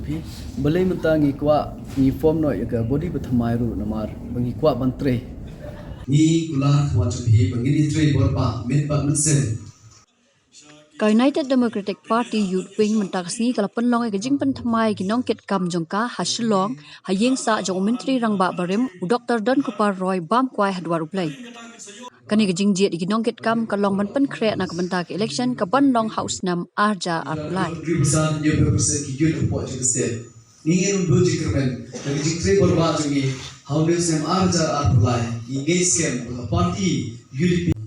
phi balai mentangi kwa ni form no ya body Met&My ru namar bangi kwa ban Trei ni kula wacu phi bangi Trei borpa Met&Mynsiem United Democratic Party Youth Wing mentakasngi kalau penlong ke jing Met&My ginong ket kam jongka Shillong hayeng sa jong menteri rangba barim Dr. Don Kupar Roy bam kwai hadwar uplay. Kani ke jing jet ginong ket kam kalong ban pen kre na kebentak election ke ban house nam arja arpulai. Contribution dia berpersen ki youth report juga state. Ngin buji kermen dari jing Trei borpa jungi how do sem arja arpulai ingin scam party UDP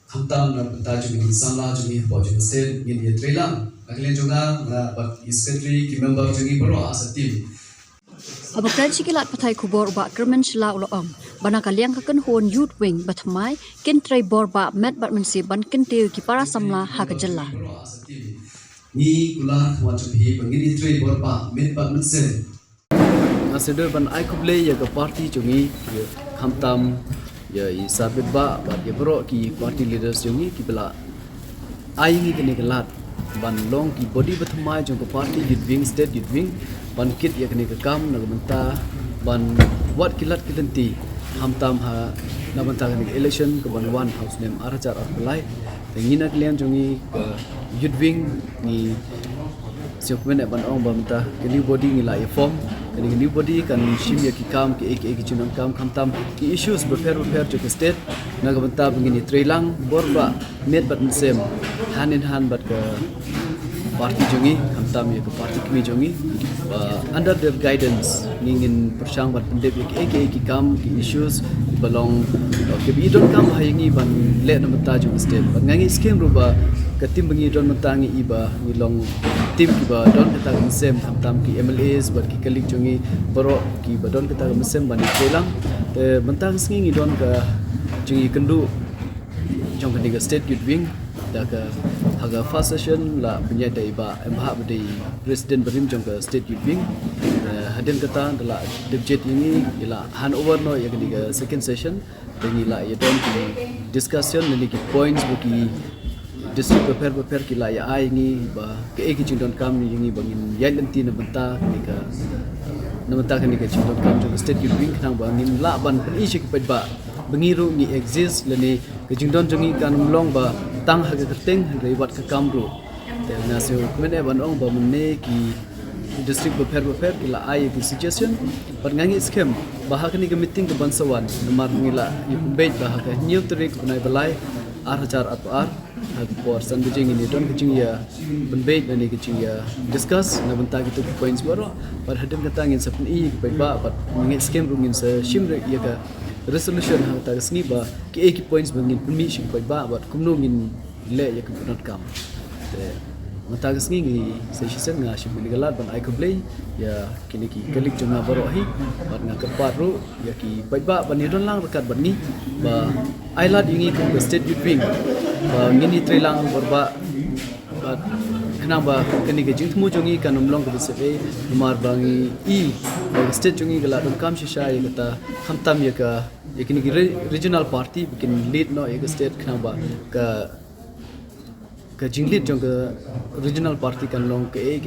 Hamtam na penta jungi samla jungi report juga state ngin dia Trei lang aglen juga na but secretary ki member jungi bro as a team Abakran sikilat patai kubor ba kermen Shilla uloong bana kaliang kaken hon Youth Wing Met&My Trei borba Met&Mynsiem ban Kyntiew ki para samla ha ke Jylla. ni kula wacu phi bangi Trei borpa Met&Mynsiem Naseder ban ai kublai ya ke party jungi ya hamtam ya isabet ba ya bro ki party leaders jungi ki bela ai ni kene kelat ban long ki body Met&My jong ke party youth wing state youth wing ban kit ya kene ke kam na menta ban wat kilat kilenti hamtam ha na menta kene election ke ban one house name arjar arpulai ngina klian jungi ke youth wing ni siokmen ban ong ba menta ke new body ni la form kani new body kan shim ya ki kam ki ek junang kam khamtam ki issues prepare to the state na ga banta begini Trei lang borba Met&Mynsiem hand in hand bat ke party jungi khamtam ya ke party kami jungi under their guidance ngin persang bat pendep ki kam ki issues belong ke bi don kam hayangi ban le na banta jungi state ban ngangi scheme ruba ketim bengi don mentangi iba ngilong tim kiba don kata Mynsiem tam ki MLAs bat ki kalik jungi boro ki badon kata Mynsiem ban Trei lang mentang sngi don ka jungi kendu jong ketiga state youth wing da ka haga first session la punya da iba emha bedi president berim jong ka state youth wing hadin kata dala debjet ini ila handover no ya ketiga second session dengi la ya don ki discussion ni ki points buki district prepare kila ya ai ni ba ke ek jindon kam ni ngi bangin ya lenti na benta ni ka na benta ni ka jindon kam jo state youth wing khang bangin la ban pen isi ki ba bangiru ni exist leni ke jindon jongi kan long ba tang ha ke teng rei wat ka kam ru te na se mene ban ong ba mene ki district prepare kila ai ki suggestion par ngangi scam ba ha ni ke meeting ke bansawan namar ngila yu beit ba ha ka new trick bunai balai arjar atau por san kucing ini don kucing ya benbeit dan kucing ya discuss na benta gitu points baru pada hadam kata ngin sapun i ba pat ngin scam rungin sa shimre ya ka resolution ha ta sngi ba ki ek points bangin permission ba bat kumno ngin le ya ka not kam te mata sngi ngi sa shisen nga shim legalat ban ai kublai ya kini ki kalik jonga baru hi bat nga kepat ru ya ki ba ban ni don lang rekat ban ni ba ailat ingi ke state youth wing ngini Trei lang borba kenapa kini ke jing temu jongi kan umlong ke bsfe nomar bangi i state jongi gala dom kam shisha ya kata khamtam ya ka kini regional party bikin lead no ya state kenapa ke jing lead jong ke regional party kan long ke